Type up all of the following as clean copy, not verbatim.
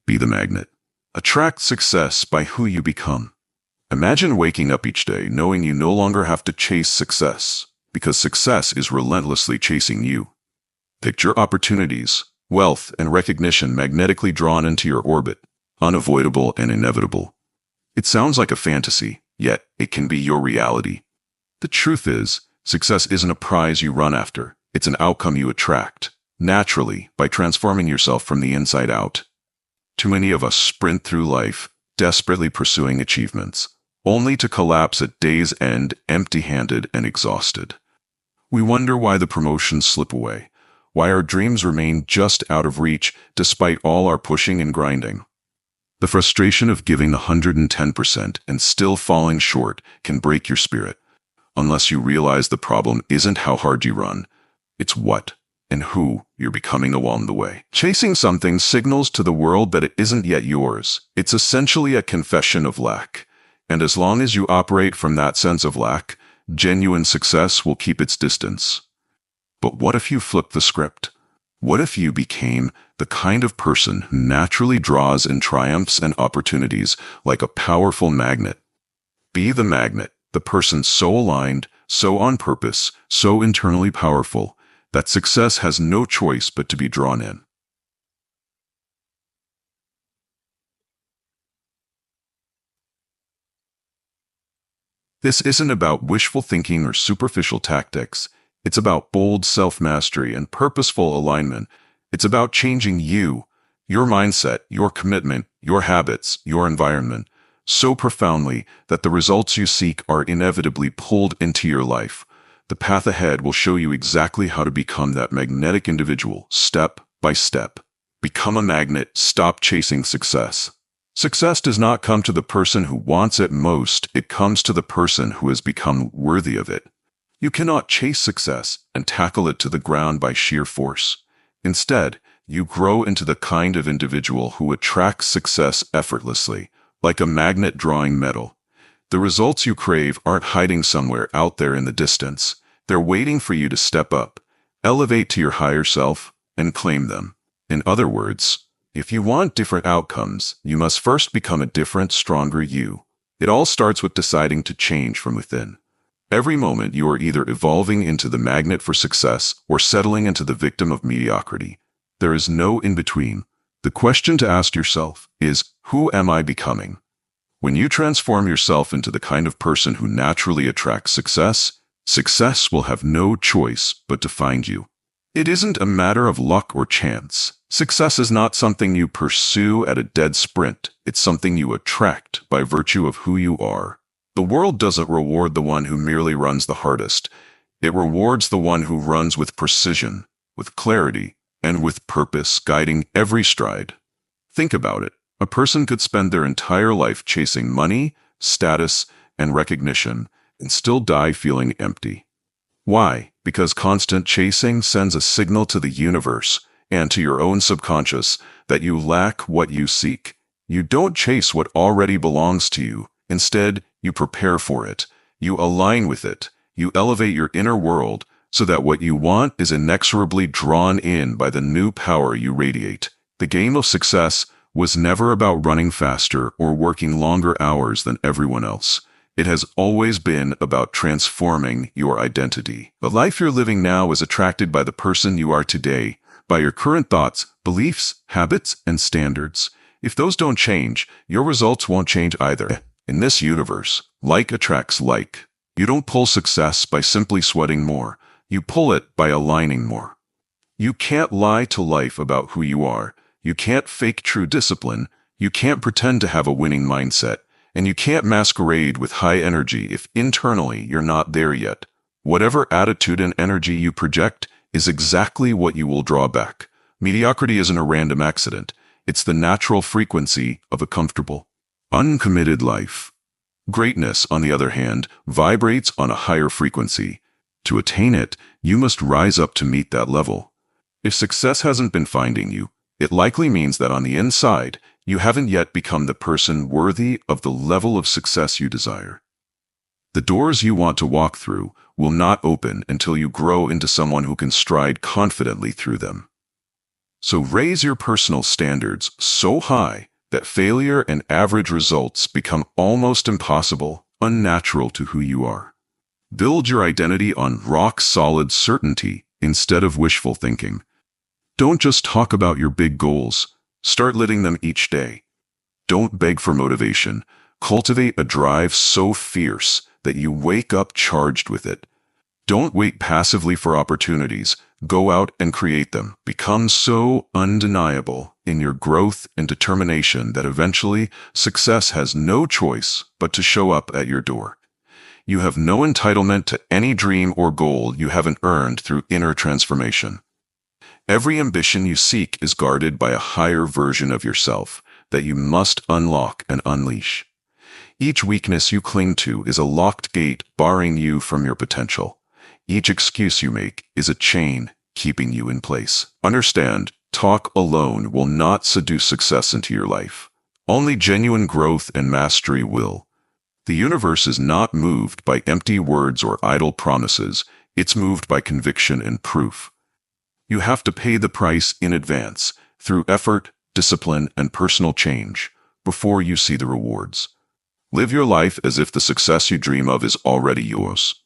Be the magnet. Attract success by who you become. Imagine waking up each day knowing you no longer have to chase success, because success is relentlessly chasing you. Picture opportunities, wealth, and recognition magnetically drawn into your orbit, unavoidable and inevitable. It sounds like a fantasy, yet it can be your reality. The truth is, success isn't a prize you run after. It's an outcome you attract, naturally, by transforming yourself from the inside out. Too many of us sprint through life, desperately pursuing achievements, only to collapse at day's end empty-handed and exhausted. We wonder why the promotions slip away, why our dreams remain just out of reach despite all our pushing and grinding. The frustration of giving 110% and still falling short can break your spirit, unless you realize the problem isn't how hard you run, it's what and who you're becoming along the way. Chasing something signals to the world that it isn't yet yours. It's essentially a confession of lack. And as long as you operate from that sense of lack, genuine success will keep its distance. But what if you flip the script? What if you became the kind of person who naturally draws in triumphs and opportunities like a powerful magnet? Be the magnet, the person so aligned, so on purpose, so internally powerful, that success has no choice but to be drawn in. This isn't about wishful thinking or superficial tactics. It's about bold self-mastery and purposeful alignment. It's about changing you, your mindset, your commitment, your habits, your environment, so profoundly that the results you seek are inevitably pulled into your life. The path ahead will show you exactly how to become that magnetic individual, step by step. Become a magnet, stop chasing success. Success does not come to the person who wants it most, it comes to the person who has become worthy of it. You cannot chase success and tackle it to the ground by sheer force. Instead, you grow into the kind of individual who attracts success effortlessly, like a magnet drawing metal. The results you crave aren't hiding somewhere out there in the distance. They're waiting for you to step up, elevate to your higher self, and claim them. In other words, if you want different outcomes, you must first become a different, stronger you. It all starts with deciding to change from within. Every moment you are either evolving into the magnet for success or settling into the victim of mediocrity. There is no in-between. The question to ask yourself is, who am I becoming? When you transform yourself into the kind of person who naturally attracts success, success will have no choice but to find you. It isn't a matter of luck or chance. Success is not something you pursue at a dead sprint. It's something you attract by virtue of who you are. The world doesn't reward the one who merely runs the hardest. It rewards the one who runs with precision, with clarity, and with purpose guiding every stride. Think about it. A person could spend their entire life chasing money, status, and recognition, and still die feeling empty. Why? Because constant chasing sends a signal to the universe and to your own subconscious that you lack what you seek. You don't chase what already belongs to you. Instead, you prepare for it. You align with it. You elevate your inner world so that what you want is inexorably drawn in by the new power you radiate. The game of success was never about running faster or working longer hours than everyone else. It has always been about transforming your identity. The life you're living now is attracted by the person you are today, by your current thoughts, beliefs, habits, and standards. If those don't change, your results won't change either. In this universe, like attracts like. You don't pull success by simply sweating more. You pull it by aligning more. You can't lie to life about who you are. You can't fake true discipline. You can't pretend to have a winning mindset. And you can't masquerade with high energy if internally you're not there yet. Whatever attitude and energy you project is exactly what you will draw back. Mediocrity isn't a random accident. It's the natural frequency of a comfortable, uncommitted life. Greatness, on the other hand, vibrates on a higher frequency. To attain it, you must rise up to meet that level. If success hasn't been finding you, it likely means that on the inside, you haven't yet become the person worthy of the level of success you desire. The doors you want to walk through will not open until you grow into someone who can stride confidently through them. So raise your personal standards so high that failure and average results become almost impossible, unnatural to who you are. Build your identity on rock-solid certainty instead of wishful thinking. Don't just talk about your big goals. Start living them each day. Don't beg for motivation. Cultivate a drive so fierce that you wake up charged with it. Don't wait passively for opportunities. Go out and create them. Become so undeniable in your growth and determination that eventually success has no choice but to show up at your door. You have no entitlement to any dream or goal you haven't earned through inner transformation. Every ambition you seek is guarded by a higher version of yourself that you must unlock and unleash. Each weakness you cling to is a locked gate barring you from your potential. Each excuse you make is a chain keeping you in place. Understand, talk alone will not seduce success into your life. Only genuine growth and mastery will. The universe is not moved by empty words or idle promises. It's moved by conviction and proof. You have to pay the price in advance through effort, discipline, and personal change before you see the rewards. Live your life as if the success you dream of is already yours.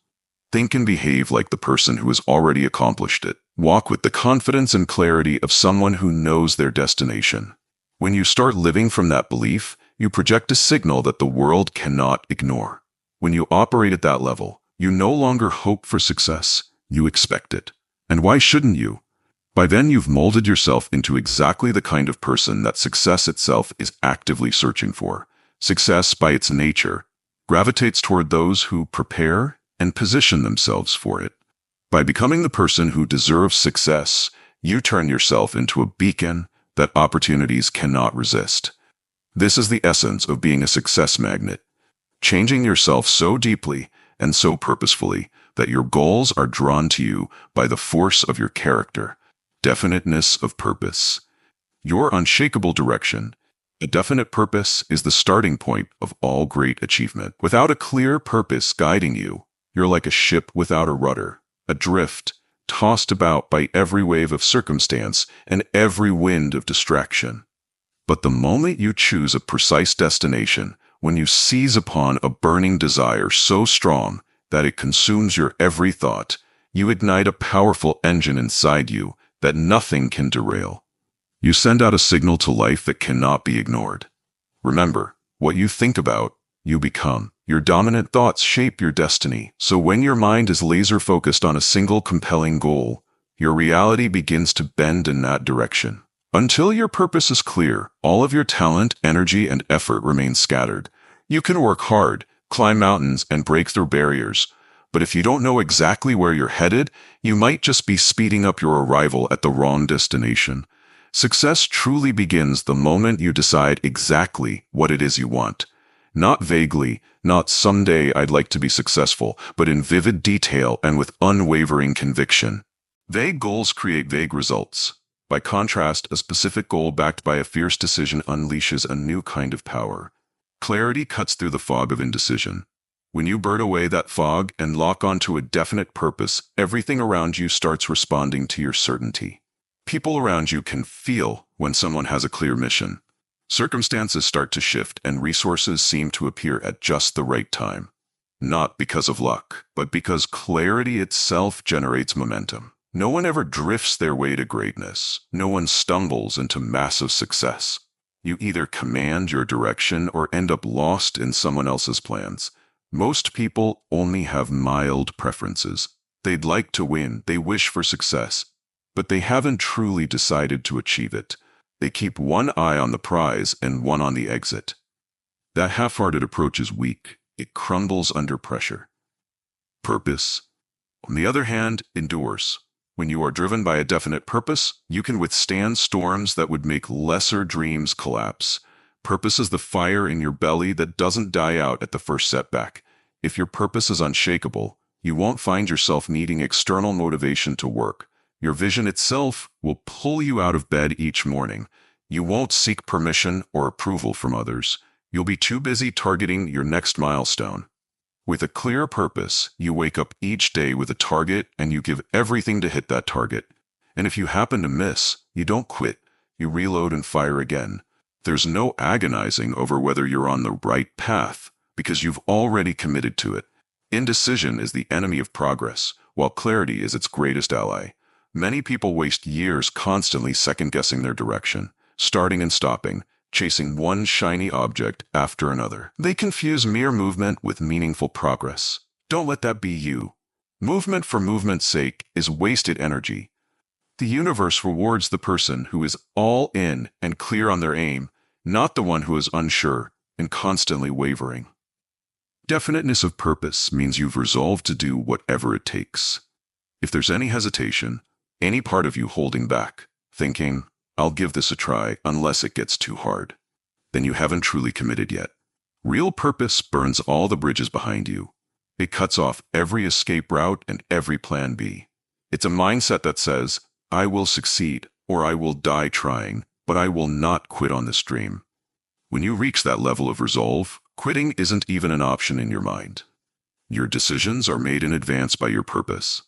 Think and behave like the person who has already accomplished it. Walk with the confidence and clarity of someone who knows their destination. When you start living from that belief, you project a signal that the world cannot ignore. When you operate at that level, you no longer hope for success, you expect it. And why shouldn't you? By then you've molded yourself into exactly the kind of person that success itself is actively searching for. Success, by its nature, gravitates toward those who prepare and position themselves for it. By becoming the person who deserves success, you turn yourself into a beacon that opportunities cannot resist. This is the essence of being a success magnet, changing yourself so deeply and so purposefully that your goals are drawn to you by the force of your character, definiteness of purpose. Your unshakable direction. A definite purpose is the starting point of all great achievement. Without a clear purpose guiding you, you're like a ship without a rudder, adrift, tossed about by every wave of circumstance and every wind of distraction. But the moment you choose a precise destination, when you seize upon a burning desire so strong that it consumes your every thought, you ignite a powerful engine inside you that nothing can derail. You send out a signal to life that cannot be ignored. Remember, what you think about, you become. Your dominant thoughts shape your destiny, so when your mind is laser-focused on a single compelling goal, your reality begins to bend in that direction. Until your purpose is clear, all of your talent, energy, and effort remain scattered. You can work hard, climb mountains, and break through barriers, but if you don't know exactly where you're headed, you might just be speeding up your arrival at the wrong destination. Success truly begins the moment you decide exactly what it is you want. Not vaguely, not someday I'd like to be successful, but in vivid detail and with unwavering conviction. Vague goals create vague results. By contrast, a specific goal backed by a fierce decision unleashes a new kind of power. Clarity cuts through the fog of indecision. When you burn away that fog and lock onto a definite purpose, everything around you starts responding to your certainty. People around you can feel when someone has a clear mission. Circumstances start to shift and resources seem to appear at just the right time. Not because of luck, but because clarity itself generates momentum. No one ever drifts their way to greatness. No one stumbles into massive success. You either command your direction or end up lost in someone else's plans. Most people only have mild preferences. They'd like to win, they wish for success, but they haven't truly decided to achieve it. They keep one eye on the prize and one on the exit. That half-hearted approach is weak. It crumbles under pressure. Purpose, on the other hand, endures. When you are driven by a definite purpose, you can withstand storms that would make lesser dreams collapse. Purpose is the fire in your belly that doesn't die out at the first setback. If your purpose is unshakable, you won't find yourself needing external motivation to work. Your vision itself will pull you out of bed each morning. You won't seek permission or approval from others. You'll be too busy targeting your next milestone. With a clear purpose, you wake up each day with a target and you give everything to hit that target. And if you happen to miss, you don't quit. You reload and fire again. There's no agonizing over whether you're on the right path, because you've already committed to it. Indecision is the enemy of progress, while clarity is its greatest ally. Many people waste years constantly second-guessing their direction, starting and stopping, chasing one shiny object after another. They confuse mere movement with meaningful progress. Don't let that be you. Movement for movement's sake is wasted energy. The universe rewards the person who is all in and clear on their aim, not the one who is unsure and constantly wavering. Definiteness of purpose means you've resolved to do whatever it takes. If there's any hesitation, any part of you holding back, thinking, I'll give this a try unless it gets too hard, then you haven't truly committed yet. Real purpose burns all the bridges behind you. It cuts off every escape route and every plan B. It's a mindset that says, I will succeed or I will die trying, but I will not quit on this dream. When you reach that level of resolve, quitting isn't even an option in your mind. Your decisions are made in advance by your purpose.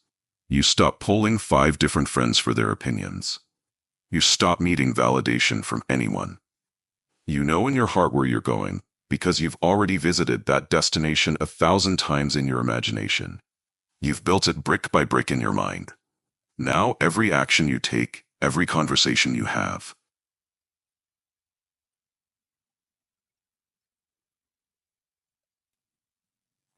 You stop polling 5 different friends for their opinions. You stop needing validation from anyone. You know in your heart where you're going because you've already visited that destination 1,000 times in your imagination. You've built it brick by brick in your mind. Now every action you take, every conversation you have,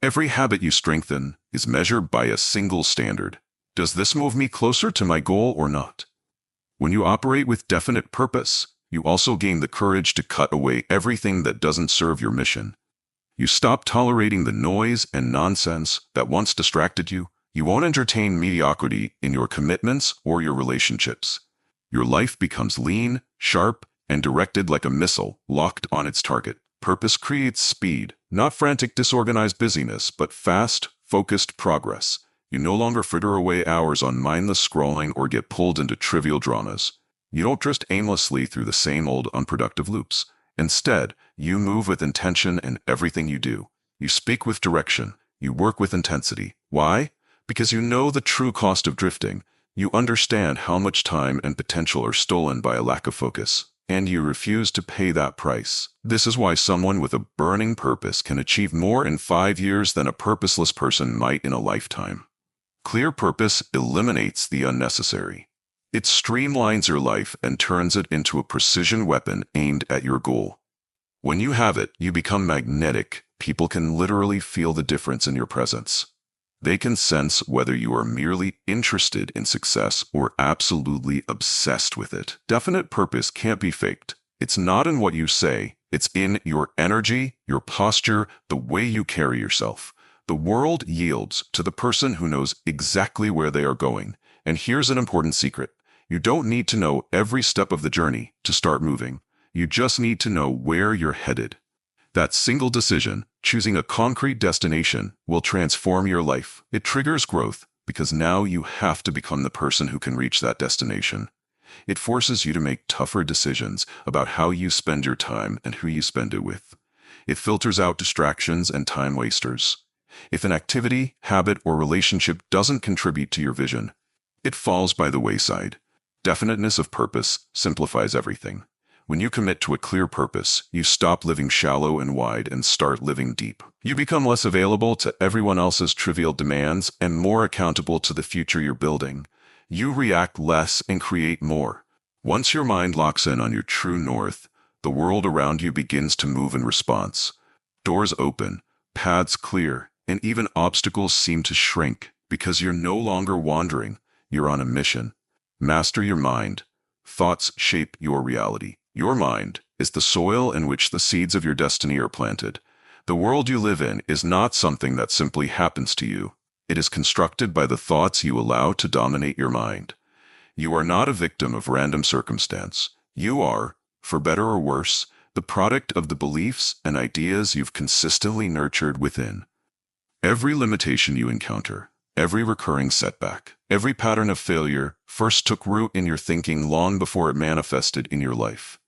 every habit you strengthen is measured by a single standard. Does this move me closer to my goal or not? When you operate with definite purpose, you also gain the courage to cut away everything that doesn't serve your mission. You stop tolerating the noise and nonsense that once distracted you. You won't entertain mediocrity in your commitments or your relationships. Your life becomes lean, sharp, and directed like a missile locked on its target. Purpose creates speed, not frantic, disorganized busyness, but fast, focused progress. You no longer fritter away hours on mindless scrolling or get pulled into trivial dramas. You don't drift aimlessly through the same old unproductive loops. Instead, you move with intention in everything you do. You speak with direction. You work with intensity. Why? Because you know the true cost of drifting. You understand how much time and potential are stolen by a lack of focus, and you refuse to pay that price. This is why someone with a burning purpose can achieve more in 5 years than a purposeless person might in a lifetime. Clear purpose eliminates the unnecessary. It streamlines your life and turns it into a precision weapon aimed at your goal. When you have it, you become magnetic. People can literally feel the difference in your presence. They can sense whether you are merely interested in success or absolutely obsessed with it. Definite purpose can't be faked. It's not in what you say. It's in your energy, your posture, the way you carry yourself. The world yields to the person who knows exactly where they are going. And here's an important secret. You don't need to know every step of the journey to start moving. You just need to know where you're headed. That single decision, choosing a concrete destination, will transform your life. It triggers growth because now you have to become the person who can reach that destination. It forces you to make tougher decisions about how you spend your time and who you spend it with. It filters out distractions and time wasters. If an activity, habit, or relationship doesn't contribute to your vision, it falls by the wayside. Definiteness of purpose simplifies everything. When you commit to a clear purpose, you stop living shallow and wide and start living deep. You become less available to everyone else's trivial demands and more accountable to the future you're building. You react less and create more. Once your mind locks in on your true north, the world around you begins to move in response. Doors open, paths clear, and even obstacles seem to shrink because you're no longer wandering. You're on a mission. Master your mind. Thoughts shape your reality. Your mind is the soil in which the seeds of your destiny are planted. The world you live in is not something that simply happens to you. It is constructed by the thoughts you allow to dominate your mind. You are not a victim of random circumstance. You are, for better or worse, the product of the beliefs and ideas you've consistently nurtured within. Every limitation you encounter, every recurring setback, every pattern of failure first took root in your thinking long before it manifested in your life.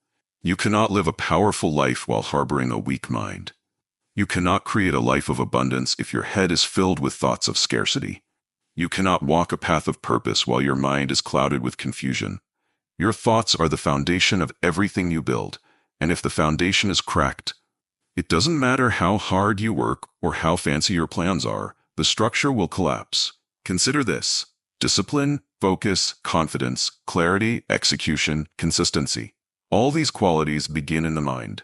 You cannot live a powerful life while harboring a weak mind. You cannot create a life of abundance if your head is filled with thoughts of scarcity. You cannot walk a path of purpose while your mind is clouded with confusion. Your thoughts are the foundation of everything you build, and if the foundation is cracked, it doesn't matter how hard you work or how fancy your plans are, the structure will collapse. Consider this: discipline, focus, confidence, clarity, execution, consistency. All these qualities begin in the mind.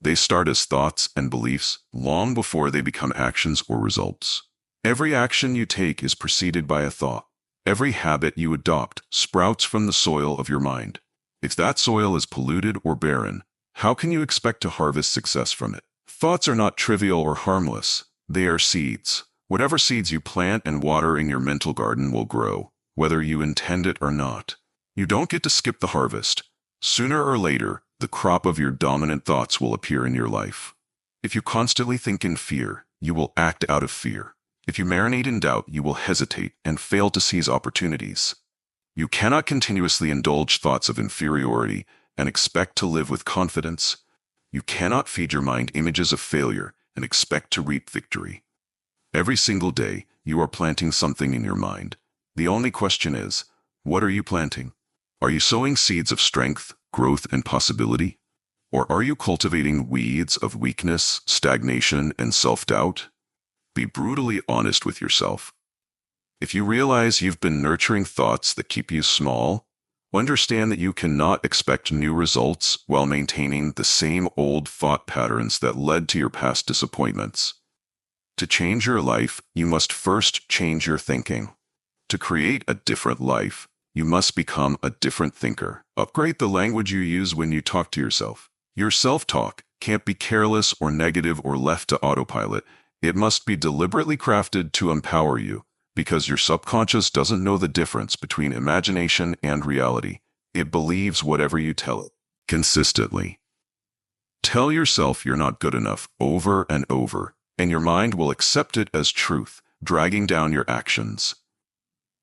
They start as thoughts and beliefs long before they become actions or results. Every action you take is preceded by a thought. Every habit you adopt sprouts from the soil of your mind. If that soil is polluted or barren, how can you expect to harvest success from it? Thoughts are not trivial or harmless. They are seeds. Whatever seeds you plant and water in your mental garden will grow, whether you intend it or not. You don't get to skip the harvest. Sooner or later, the crop of your dominant thoughts will appear in your life. If you constantly think in fear, you will act out of fear. If you marinate in doubt, you will hesitate and fail to seize opportunities. You cannot continuously indulge thoughts of inferiority and expect to live with confidence. You cannot feed your mind images of failure and expect to reap victory. Every single day, you are planting something in your mind. The only question is, what are you planting? Are you sowing seeds of strength, growth, and possibility? Or are you cultivating weeds of weakness, stagnation, and self-doubt? Be brutally honest with yourself. If you realize you've been nurturing thoughts that keep you small, understand that you cannot expect new results while maintaining the same old thought patterns that led to your past disappointments. To change your life, you must first change your thinking. To create a different life, you must become a different thinker. Upgrade the language you use when you talk to yourself. Your self-talk can't be careless or negative or left to autopilot. It must be deliberately crafted to empower you, because your subconscious doesn't know the difference between imagination and reality. It believes whatever you tell it, consistently. Tell yourself you're not good enough over and over, and your mind will accept it as truth, dragging down your actions.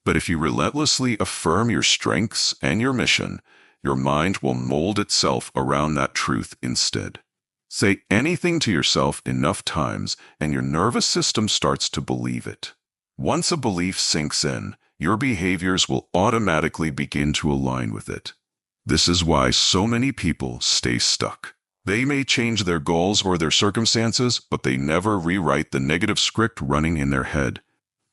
But if you relentlessly affirm your strengths and your mission, your mind will mold itself around that truth instead. Say anything to yourself enough times, and your nervous system starts to believe it. Once a belief sinks in, your behaviors will automatically begin to align with it. This is why so many people stay stuck. They may change their goals or their circumstances, but they never rewrite the negative script running in their head.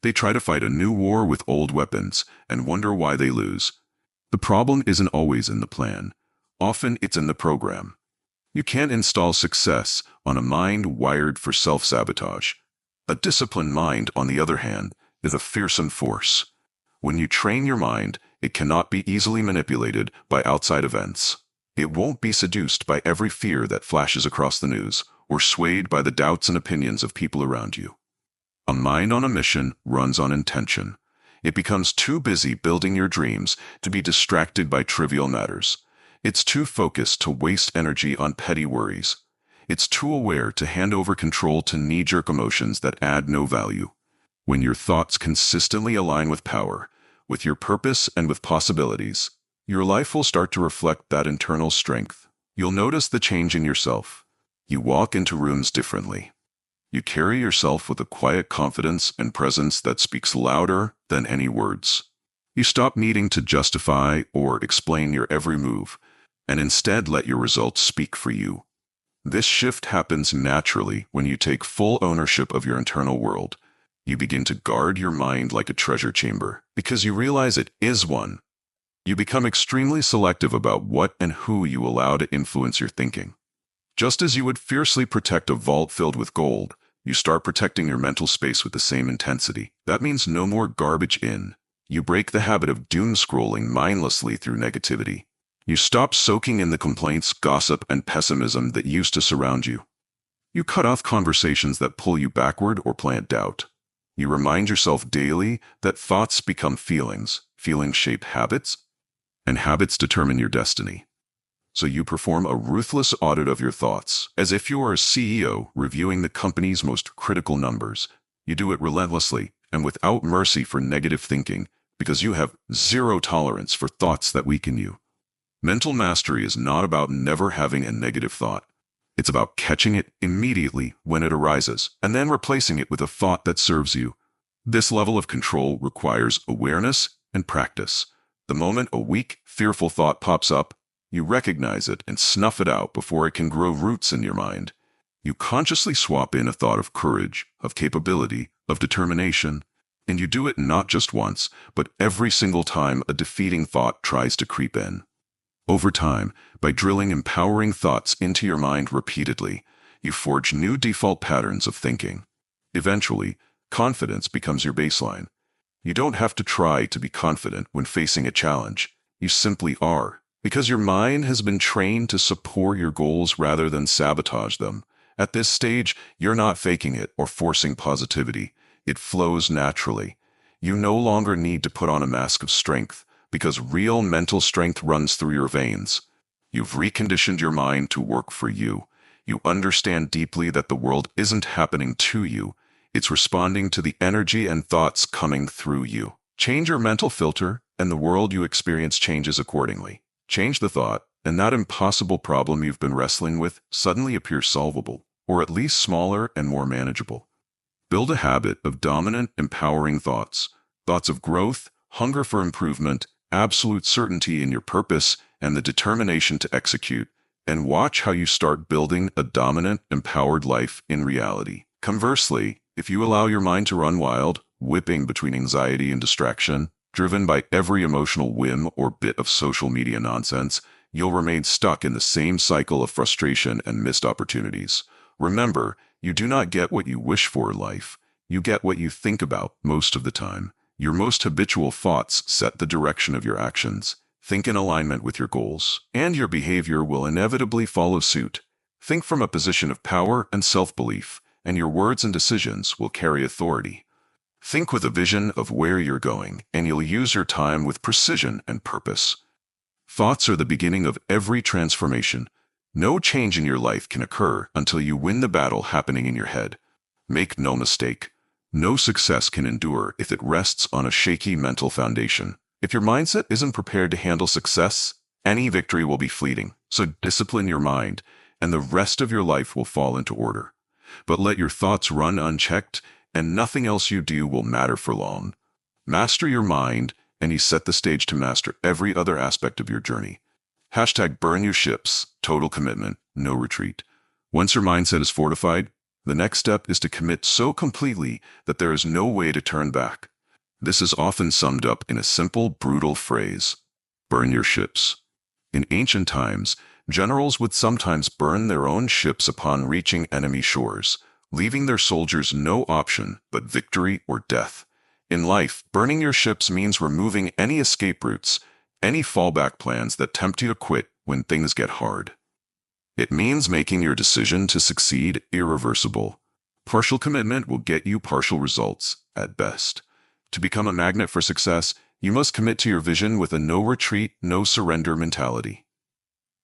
They try to fight a new war with old weapons and wonder why they lose. The problem isn't always in the plan. Often it's in the program. You can't install success on a mind wired for self-sabotage. A disciplined mind, on the other hand, is a fearsome force. When you train your mind, it cannot be easily manipulated by outside events. It won't be seduced by every fear that flashes across the news, or swayed by the doubts and opinions of people around you. A mind on a mission runs on intention. It becomes too busy building your dreams to be distracted by trivial matters. It's too focused to waste energy on petty worries. It's too aware to hand over control to knee-jerk emotions that add no value. When your thoughts consistently align with power, with your purpose and with possibilities, your life will start to reflect that internal strength. You'll notice the change in yourself. You walk into rooms differently. You carry yourself with a quiet confidence and presence that speaks louder than any words. You stop needing to justify or explain your every move, and instead let your results speak for you. This shift happens naturally when you take full ownership of your internal world. You begin to guard your mind like a treasure chamber, because you realize it is one. You become extremely selective about what and who you allow to influence your thinking. Just as you would fiercely protect a vault filled with gold, you start protecting your mental space with the same intensity. That means no more garbage in. You break the habit of doom scrolling mindlessly through negativity. You stop soaking in the complaints, gossip, and pessimism that used to surround you. You cut off conversations that pull you backward or plant doubt. You remind yourself daily that thoughts become feelings, feelings shape habits, and habits determine your destiny. So you perform a ruthless audit of your thoughts, as if you are a CEO reviewing the company's most critical numbers. You do it relentlessly and without mercy for negative thinking, because you have zero tolerance for thoughts that weaken you. Mental mastery is not about never having a negative thought. It's about catching it immediately when it arises, and then replacing it with a thought that serves you. This level of control requires awareness and practice. The moment a weak, fearful thought pops up, you recognize it and snuff it out before it can grow roots in your mind. You consciously swap in a thought of courage, of capability, of determination, and you do it not just once, but every single time a defeating thought tries to creep in. Over time, by drilling empowering thoughts into your mind repeatedly, you forge new default patterns of thinking. Eventually, confidence becomes your baseline. You don't have to try to be confident when facing a challenge. You simply are, because your mind has been trained to support your goals rather than sabotage them. At this stage, you're not faking it or forcing positivity. It flows naturally. You no longer need to put on a mask of strength, because real mental strength runs through your veins. You've reconditioned your mind to work for you. You understand deeply that the world isn't happening to you. It's responding to the energy and thoughts coming through you. Change your mental filter, and the world you experience changes accordingly. Change the thought, and that impossible problem you've been wrestling with suddenly appears solvable, or at least smaller and more manageable. Build a habit of dominant, empowering thoughts. Thoughts of growth, hunger for improvement, absolute certainty in your purpose, and the determination to execute. And watch how you start building a dominant, empowered life in reality. Conversely, if you allow your mind to run wild, whipping between anxiety and distraction, driven by every emotional whim or bit of social media nonsense, you'll remain stuck in the same cycle of frustration and missed opportunities. Remember, you do not get what you wish for in life. You get what you think about most of the time. Your most habitual thoughts set the direction of your actions. Think in alignment with your goals, and your behavior will inevitably follow suit. Think from a position of power and self-belief, and your words and decisions will carry authority. Think with a vision of where you're going, and you'll use your time with precision and purpose. Thoughts are the beginning of every transformation. No change in your life can occur until you win the battle happening in your head. Make no mistake, no success can endure if it rests on a shaky mental foundation. If your mindset isn't prepared to handle success, any victory will be fleeting. So discipline your mind, and the rest of your life will fall into order. But let your thoughts run unchecked, and nothing else you do will matter for long. Master your mind, and you set the stage to master every other aspect of your journey. #burn your ships, total commitment, no retreat. Once your mindset is fortified, the next step is to commit so completely that there is no way to turn back. This is often summed up in a simple, brutal phrase: burn your ships. In ancient times, generals would sometimes burn their own ships upon reaching enemy shores, leaving their soldiers no option but victory or death. In life, burning your ships means removing any escape routes, any fallback plans that tempt you to quit when things get hard. It means making your decision to succeed irreversible. Partial commitment will get you partial results, at best. To become a magnet for success, you must commit to your vision with a no-retreat, no-surrender mentality.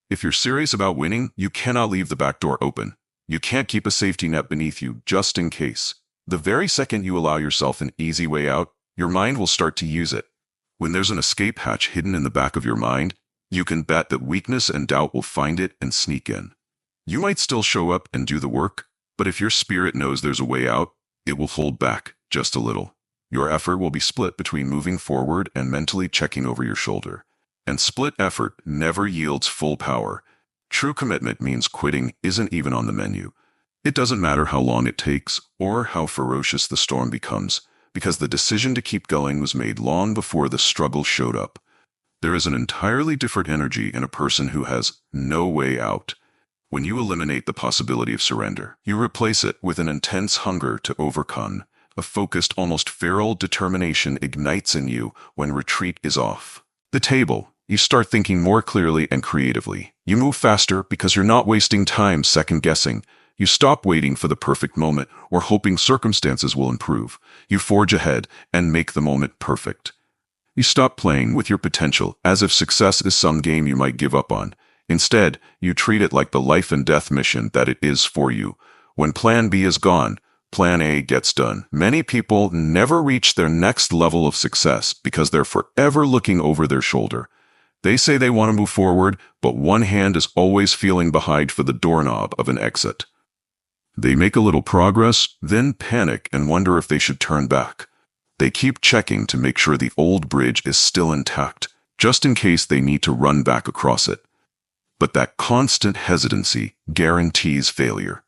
If you're serious about winning, you cannot leave the back door open. You can't keep a safety net beneath you just in case. The very second you allow yourself an easy way out, your mind will start to use it. When there's an escape hatch hidden in the back of your mind, you can bet that weakness and doubt will find it and sneak in. You might still show up and do the work, but if your spirit knows there's a way out, it will hold back just a little. Your effort will be split between moving forward and mentally checking over your shoulder. And split effort never yields full power. True commitment means quitting isn't even on the menu. It doesn't matter how long it takes or how ferocious the storm becomes, because the decision to keep going was made long before the struggle showed up. There is an entirely different energy in a person who has no way out. When you eliminate the possibility of surrender, you replace it with an intense hunger to overcome. A focused, almost feral determination ignites in you when retreat is off the table. You start thinking more clearly and creatively. You move faster because you're not wasting time second-guessing. You stop waiting for the perfect moment or hoping circumstances will improve. You forge ahead and make the moment perfect. You stop playing with your potential as if success is some game you might give up on. Instead, you treat it like the life and death mission that it is for you. When Plan B is gone, Plan A gets done. Many people never reach their next level of success because they're forever looking over their shoulder. They say they want to move forward, but one hand is always feeling behind for the doorknob of an exit. They make a little progress, then panic and wonder if they should turn back. They keep checking to make sure the old bridge is still intact, just in case they need to run back across it. But that constant hesitancy guarantees failure.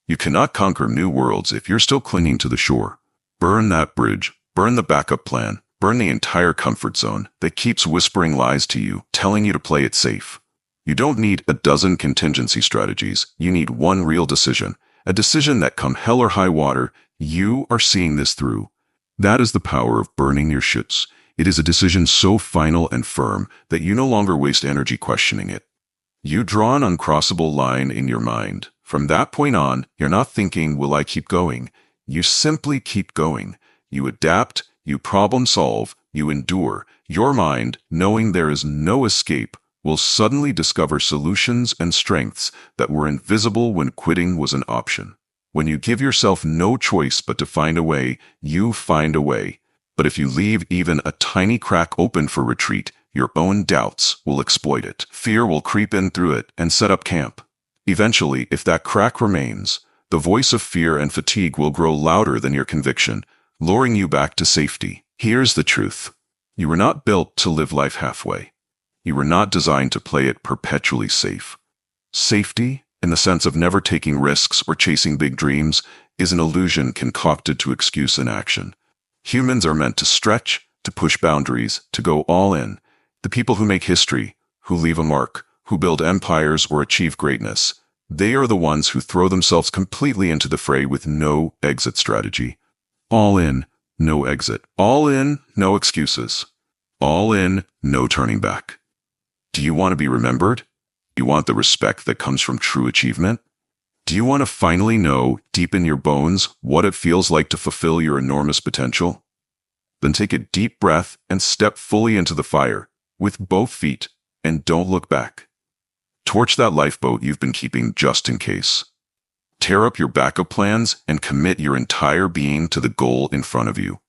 You cannot conquer new worlds if you're still clinging to the shore. Burn that bridge, burn the backup plan, burn the entire comfort zone that keeps whispering lies to you, telling you to play it safe. You don't need a dozen contingency strategies. You need one real decision, a decision that come hell or high water, you are seeing this through. That is the power of burning your ships. It is a decision so final and firm that you no longer waste energy questioning it. You draw an uncrossable line in your mind. From that point on, you're not thinking, will I keep going? You simply keep going. You adapt, you problem solve, you endure. Your mind, knowing there is no escape, will suddenly discover solutions and strengths that were invisible when quitting was an option. When you give yourself no choice but to find a way, you find a way. But if you leave even a tiny crack open for retreat, your own doubts will exploit it. Fear will creep in through it and set up camp. Eventually, if that crack remains, the voice of fear and fatigue will grow louder than your conviction, luring you back to safety. Here's the truth. You were not built to live life halfway. You were not designed to play it perpetually safe. Safety, in the sense of never taking risks or chasing big dreams, is an illusion concocted to excuse inaction. Humans are meant to stretch, to push boundaries, to go all in. The people who make history, who leave a mark, who build empires or achieve greatness, they are the ones who throw themselves completely into the fray with no exit strategy. All in, no exit. All in, no excuses. All in, no turning back. Do you want to be remembered? Do you want the respect that comes from true achievement? Do you want to finally know, deep in your bones, what it feels like to fulfill your enormous potential? Then take a deep breath and step fully into the fire, with both feet, and don't look back. Torch that lifeboat you've been keeping just in case. Tear up your backup plans and commit your entire being to the goal in front of you.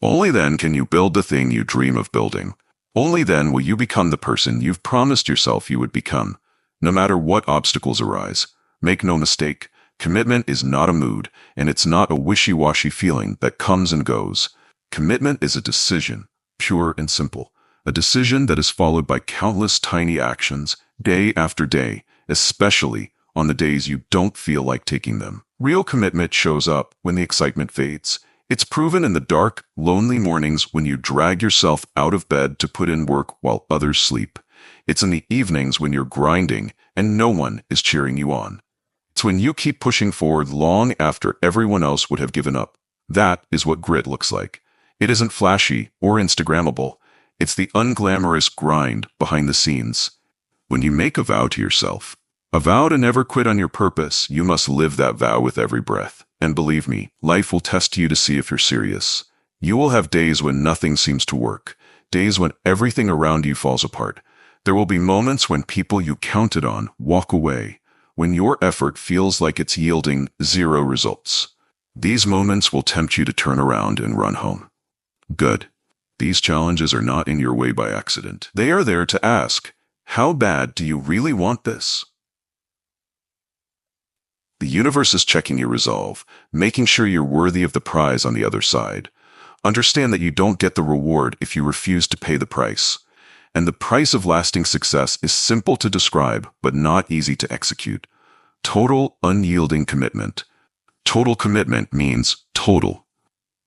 Only then can you build the thing you dream of building. Only then will you become the person you've promised yourself you would become, no matter what obstacles arise. Make no mistake, commitment is not a mood, and it's not a wishy-washy feeling that comes and goes. Commitment is a decision, pure and simple. A decision that is followed by countless tiny actions, day after day, especially on the days you don't feel like taking them. Real commitment shows up when the excitement fades. It's proven in the dark, lonely mornings when you drag yourself out of bed to put in work while others sleep. It's in the evenings when you're grinding and no one is cheering you on. It's when you keep pushing forward long after everyone else would have given up. That is what grit looks like. It isn't flashy or Instagrammable. It's the unglamorous grind behind the scenes. When you make a vow to yourself, a vow to never quit on your purpose, you must live that vow with every breath. And believe me, life will test you to see if you're serious. You will have days when nothing seems to work, days when everything around you falls apart. There will be moments when people you counted on walk away, when your effort feels like it's yielding zero results. These moments will tempt you to turn around and run home. Good. These challenges are not in your way by accident. They are there to ask, how bad do you really want this? The universe is checking your resolve, making sure you're worthy of the prize on the other side. Understand that you don't get the reward if you refuse to pay the price. And the price of lasting success is simple to describe, but not easy to execute. Total, unyielding commitment. Total commitment means total.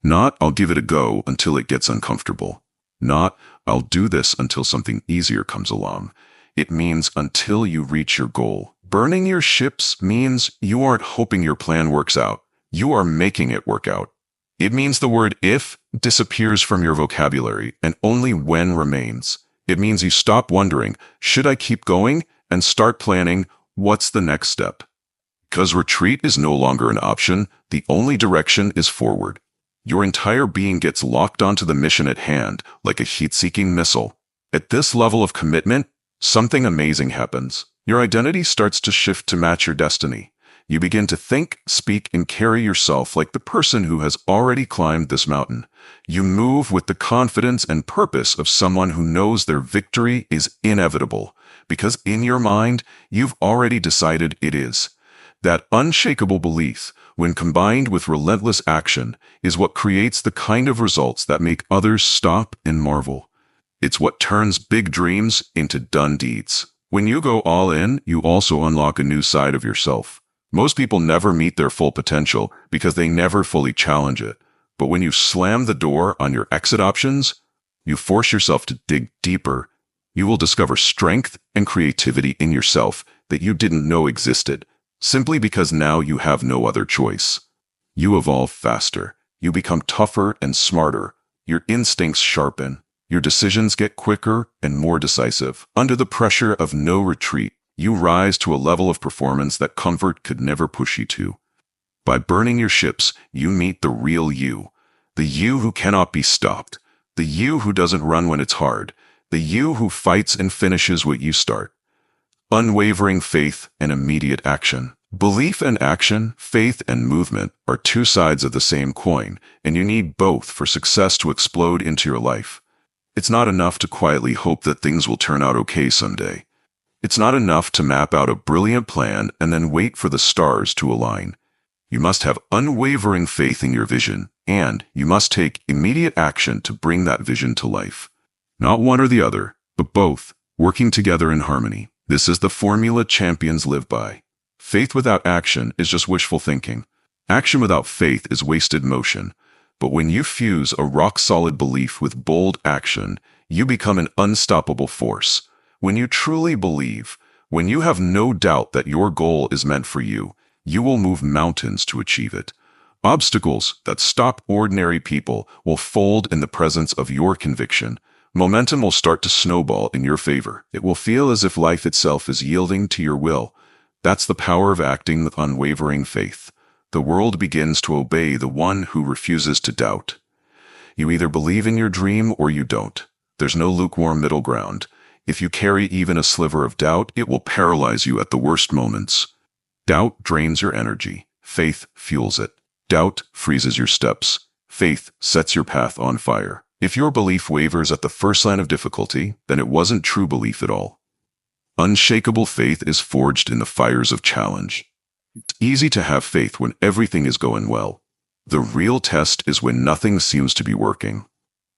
Not, I'll give it a go until it gets uncomfortable. Not, I'll do this until something easier comes along. It means until you reach your goal. Burning your ships means you aren't hoping your plan works out. You are making it work out. It means the word if disappears from your vocabulary and only when remains. It means you stop wondering, should I keep going, and start planning, what's the next step? Because retreat is no longer an option, the only direction is forward. Your entire being gets locked onto the mission at hand, like a heat-seeking missile. At this level of commitment, something amazing happens. Your identity starts to shift to match your destiny. You begin to think, speak, and carry yourself like the person who has already climbed this mountain. You move with the confidence and purpose of someone who knows their victory is inevitable, because in your mind, you've already decided it is. That unshakable belief, when combined with relentless action, is what creates the kind of results that make others stop and marvel. It's what turns big dreams into done deeds. When you go all in, you also unlock a new side of yourself. Most people never meet their full potential because they never fully challenge it. But when you slam the door on your exit options, you force yourself to dig deeper. You will discover strength and creativity in yourself that you didn't know existed, simply because now you have no other choice. You evolve faster. You become tougher and smarter. Your instincts sharpen. Your decisions get quicker and more decisive. Under the pressure of no retreat, you rise to a level of performance that comfort could never push you to. By burning your ships, you meet the real you. The you who cannot be stopped. The you who doesn't run when it's hard. The you who fights and finishes what you start. Unwavering faith and immediate action. Belief and action, faith and movement, are two sides of the same coin, and you need both for success to explode into your life. It's not enough to quietly hope that things will turn out okay someday. It's not enough to map out a brilliant plan and then wait for the stars to align. You must have unwavering faith in your vision, and you must take immediate action to bring that vision to life. Not one or the other, but both, working together in harmony. This is the formula champions live by. Faith without action is just wishful thinking. Action without faith is wasted motion. But when you fuse a rock-solid belief with bold action, you become an unstoppable force. When you truly believe, when you have no doubt that your goal is meant for you, you will move mountains to achieve it. Obstacles that stop ordinary people will fold in the presence of your conviction. Momentum will start to snowball in your favor. It will feel as if life itself is yielding to your will. That's the power of acting with unwavering faith. The world begins to obey the one who refuses to doubt. You either believe in your dream or you don't. There's no lukewarm middle ground. If you carry even a sliver of doubt, it will paralyze you at the worst moments. Doubt drains your energy. Faith fuels it. Doubt freezes your steps. Faith sets your path on fire. If your belief wavers at the first sign of difficulty, then it wasn't true belief at all. Unshakable faith is forged in the fires of challenge. It's easy to have faith when everything is going well. The real test is when nothing seems to be working.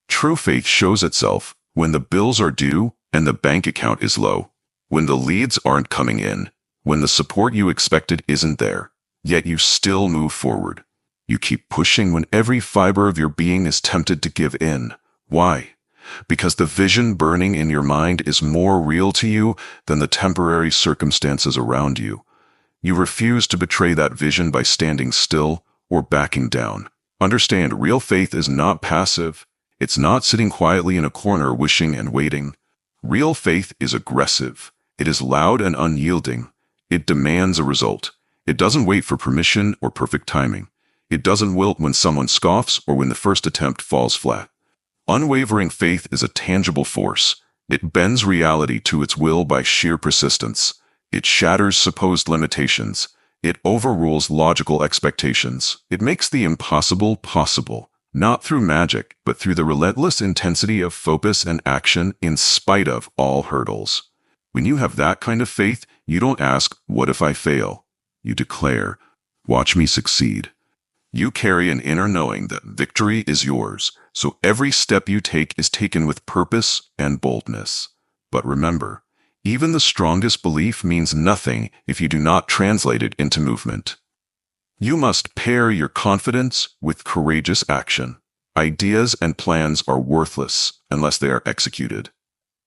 True faith shows itself when the bills are due and the bank account is low, when the leads aren't coming in, when the support you expected isn't there, yet you still move forward. You keep pushing when every fiber of your being is tempted to give in. Why? Because the vision burning in your mind is more real to you than the temporary circumstances around you. You refuse to betray that vision by standing still or backing down. Understand, real faith is not passive. It's not sitting quietly in a corner wishing and waiting. Real faith is aggressive. It is loud and unyielding. It demands a result. It doesn't wait for permission or perfect timing. It doesn't wilt when someone scoffs or when the first attempt falls flat. Unwavering faith is a tangible force. It bends reality to its will by sheer persistence. It shatters supposed limitations. It overrules logical expectations. It makes the impossible possible, not through magic, but through the relentless intensity of focus and action in spite of all hurdles. When you have that kind of faith, you don't ask, "What if I fail?" You declare, "Watch me succeed." You carry an inner knowing that victory is yours, so every step you take is taken with purpose and boldness. But remember, even the strongest belief means nothing if you do not translate it into movement. You must pair your confidence with courageous action. Ideas and plans are worthless unless they are executed.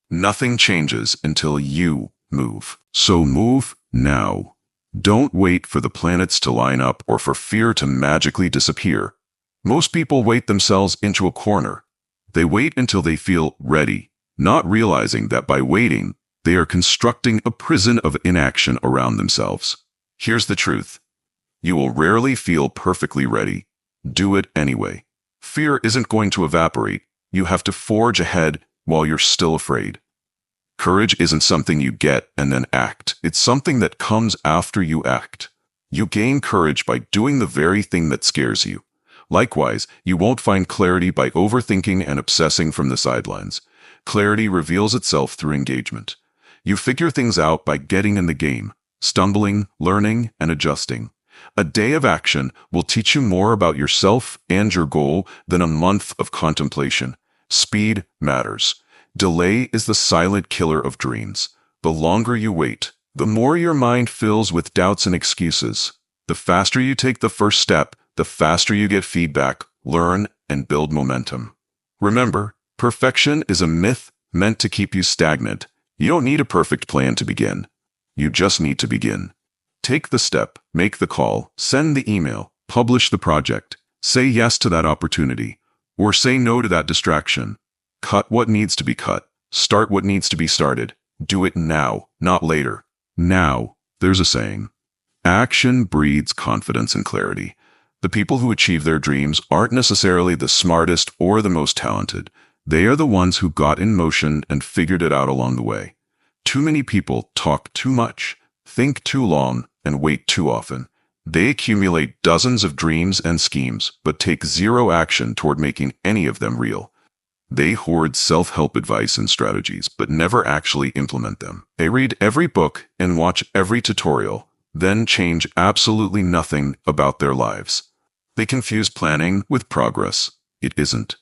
Nothing changes until you move. So move now. Don't wait for the planets to line up or for fear to magically disappear. Most people wait themselves into a corner. They wait until they feel ready, not realizing that by waiting, they are constructing a prison of inaction around themselves. Here's the truth. You will rarely feel perfectly ready. Do it anyway. Fear isn't going to evaporate. You have to forge ahead while you're still afraid. Courage isn't something you get and then act. It's something that comes after you act. You gain courage by doing the very thing that scares you. Likewise, you won't find clarity by overthinking and obsessing from the sidelines. Clarity reveals itself through engagement. You figure things out by getting in the game. stumbling, learning, and adjusting. A day of action will teach you more about yourself and your goal than a month of contemplation. Speed matters. Delay is the silent killer of dreams. The longer you wait, the more your mind fills with doubts and excuses. The faster you take the first step, the faster you get feedback, learn, and build momentum. Remember, perfection is a myth meant to keep you stagnant. You don't need a perfect plan to begin. You just need to begin. Take the step, make the call, send the email, publish the project, say yes to that opportunity, or say no to that distraction. Cut what needs to be cut, start what needs to be started. Do it now, not later. Now, there's a saying. Action breeds confidence and clarity. The people who achieve their dreams aren't necessarily the smartest or the most talented. They are the ones who got in motion and figured it out along the way. Too many people talk too much, think too long, and wait too often. They accumulate dozens of dreams and schemes, but take zero action toward making any of them real. They hoard self-help advice and strategies, but never actually implement them. They read every book and watch every tutorial, then change absolutely nothing about their lives. They confuse planning with progress. It isn't.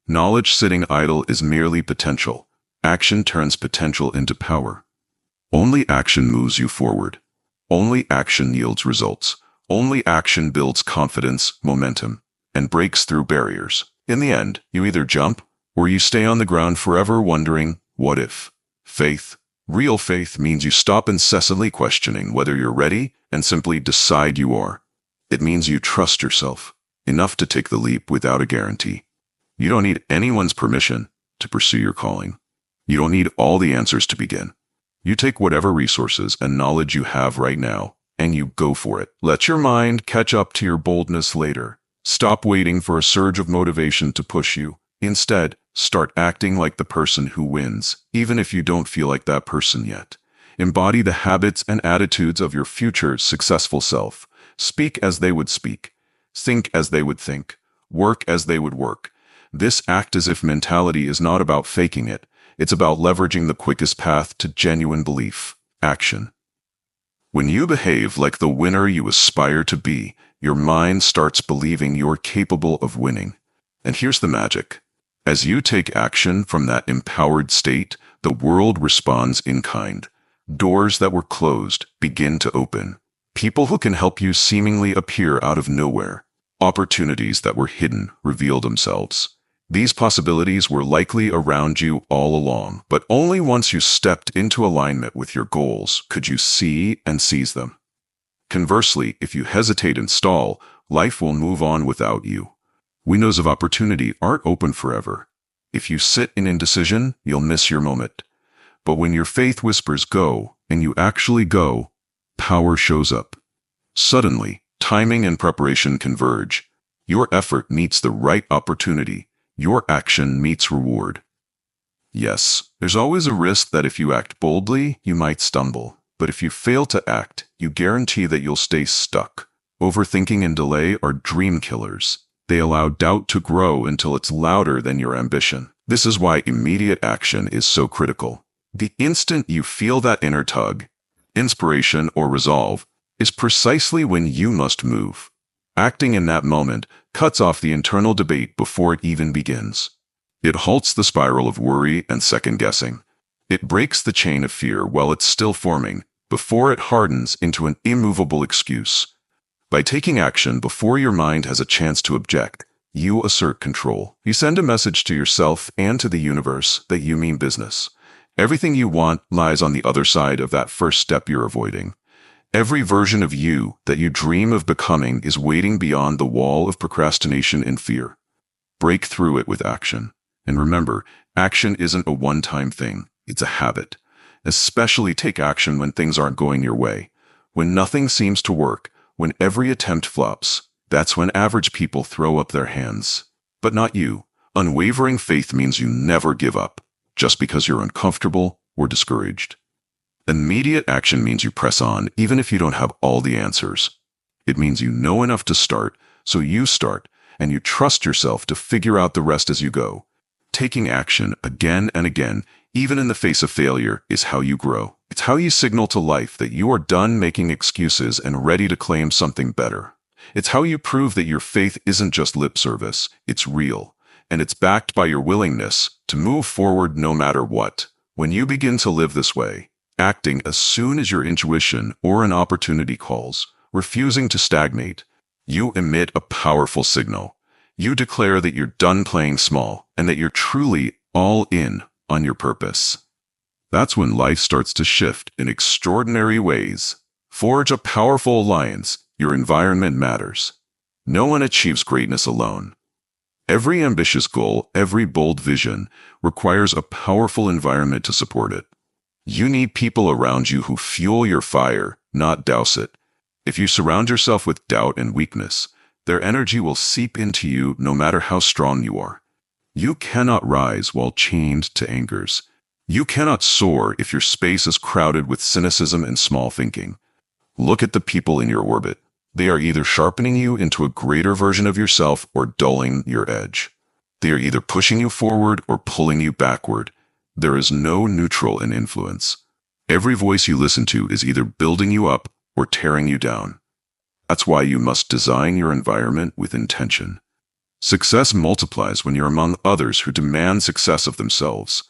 Knowledge sitting idle is merely potential. Action turns potential into power. Only action moves you forward. Only action yields results. Only action builds confidence, momentum, and breaks through barriers. In the end, you either jump or you stay on the ground forever wondering, what if? Faith. Real faith means you stop incessantly questioning whether you're ready and simply decide you are. It means you trust yourself enough to take the leap without a guarantee. You don't need anyone's permission to pursue your calling. You don't need all the answers to begin. You take whatever resources and knowledge you have right now, and you go for it. Let your mind catch up to your boldness later. Stop waiting for a surge of motivation to push you. Instead, start acting like the person who wins, even if you don't feel like that person yet. Embody the habits and attitudes of your future successful self. Speak as they would speak. Think as they would think. Work as they would work. This act as if mentality is not about faking it. It's about leveraging the quickest path to genuine belief. Action. When you behave like the winner you aspire to be, your mind starts believing you're capable of winning. And here's the magic. As you take action from that empowered state, the world responds in kind. Doors that were closed begin to open. People who can help you seemingly appear out of nowhere. Opportunities that were hidden reveal themselves. These possibilities were likely around you all along, but only once you stepped into alignment with your goals could you see and seize them. Conversely, if you hesitate and stall, life will move on without you. Windows of opportunity aren't open forever. If you sit in indecision, you'll miss your moment. But when your faith whispers go, and you actually go, power shows up. Suddenly, timing and preparation converge. Your effort meets the right opportunity. Your action meets reward. Yes, there's always a risk that if you act boldly, you might stumble. But if you fail to act, you guarantee that you'll stay stuck. Overthinking and delay are dream killers. They allow doubt to grow until it's louder than your ambition. This is why immediate action is so critical. The instant you feel that inner tug, inspiration, or resolve, is precisely when you must move. Acting in that moment cuts off the internal debate before it even begins. It halts the spiral of worry and second-guessing. It breaks the chain of fear while it's still forming, before it hardens into an immovable excuse. By taking action before your mind has a chance to object, you assert control. You send a message to yourself and to the universe that you mean business. Everything you want lies on the other side of that first step you're avoiding. Every version of you that you dream of becoming is waiting beyond the wall of procrastination and fear. Break through it with action. And remember, action isn't a one-time thing. It's a habit. Especially take action when things aren't going your way. When nothing seems to work, when every attempt flops, that's when average people throw up their hands. But not you. Unwavering faith means you never give up, just because you're uncomfortable or discouraged. Immediate action means you press on, even if you don't have all the answers. It means you know enough to start, so you start, and you trust yourself to figure out the rest as you go. Taking action again and again, even in the face of failure, is how you grow. It's how you signal to life that you are done making excuses and ready to claim something better. It's how you prove that your faith isn't just lip service, it's real, and it's backed by your willingness to move forward no matter what. When you begin to live this way, acting as soon as your intuition or an opportunity calls, refusing to stagnate, you emit a powerful signal. You declare that you're done playing small and that you're truly all in on your purpose. That's when life starts to shift in extraordinary ways. Forge a powerful alliance. Your environment matters. No one achieves greatness alone. Every ambitious goal, every bold vision requires a powerful environment to support it. You need people around you who fuel your fire, not douse it. If you surround yourself with doubt and weakness, their energy will seep into you no matter how strong you are. You cannot rise while chained to angers. You cannot soar if your space is crowded with cynicism and small thinking. Look at the people in your orbit. They are either sharpening you into a greater version of yourself or dulling your edge. They are either pushing you forward or pulling you backward. There is no neutral in influence. Every voice you listen to is either building you up or tearing you down. That's why you must design your environment with intention. Success multiplies when you're among others who demand success of themselves.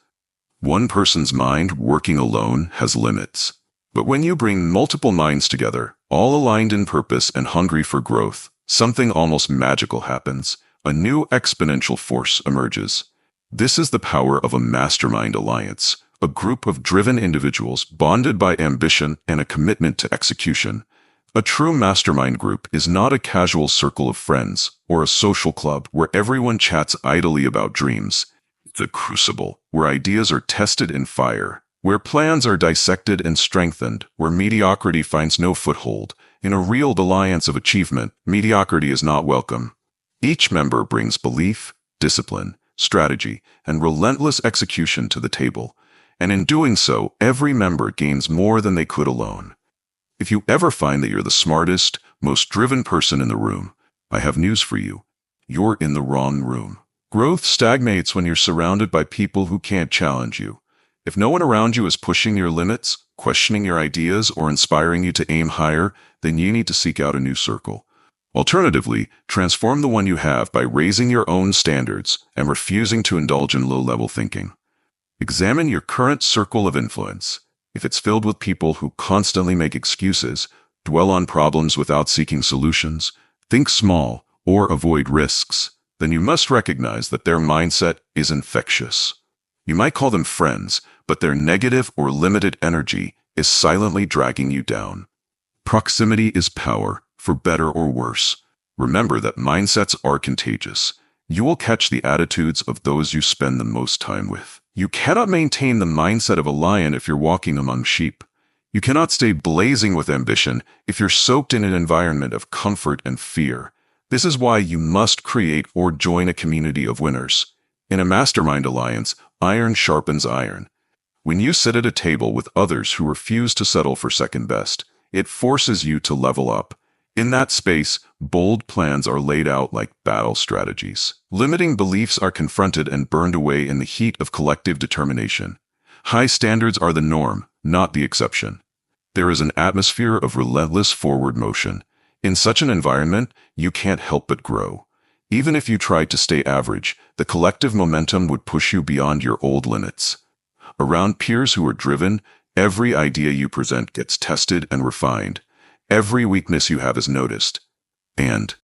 One person's mind working alone has limits. But when you bring multiple minds together, all aligned in purpose and hungry for growth, something almost magical happens. A new exponential force emerges. This is the power of a mastermind alliance, a group of driven individuals bonded by ambition and a commitment to execution. A true mastermind group is not a casual circle of friends or a social club where everyone chats idly about dreams. It's a crucible where ideas are tested in fire, where plans are dissected and strengthened, where mediocrity finds no foothold. In a real alliance of achievement, mediocrity is not welcome. Each member brings belief, discipline, strategy, and relentless execution to the table, and in doing so, every member gains more than they could alone. If you ever find that you're the smartest, most driven person in the room, I have news for you. You're in the wrong room. Growth stagnates when you're surrounded by people who can't challenge you. If no one around you is pushing your limits, questioning your ideas, or inspiring you to aim higher, then you need to seek out a new circle. Alternatively, transform the one you have by raising your own standards and refusing to indulge in low-level thinking. Examine your current circle of influence. If it's filled with people who constantly make excuses, dwell on problems without seeking solutions, think small, or avoid risks, then you must recognize that their mindset is infectious. You might call them friends, but their negative or limited energy is silently dragging you down. Proximity is power, for better or worse. Remember that mindsets are contagious. You will catch the attitudes of those you spend the most time with. You cannot maintain the mindset of a lion if you're walking among sheep. You cannot stay blazing with ambition if you're soaked in an environment of comfort and fear. This is why you must create or join a community of winners. In a mastermind alliance, iron sharpens iron. When you sit at a table with others who refuse to settle for second best, it forces you to level up. In that space, bold plans are laid out like battle strategies. Limiting beliefs are confronted and burned away in the heat of collective determination. High standards are the norm, not the exception. There is an atmosphere of relentless forward motion. In such an environment, you can't help but grow. Even if you tried to stay average, the collective momentum would push you beyond your old limits. Around peers who are driven, every idea you present gets tested and refined. Every weakness you have is noticed. And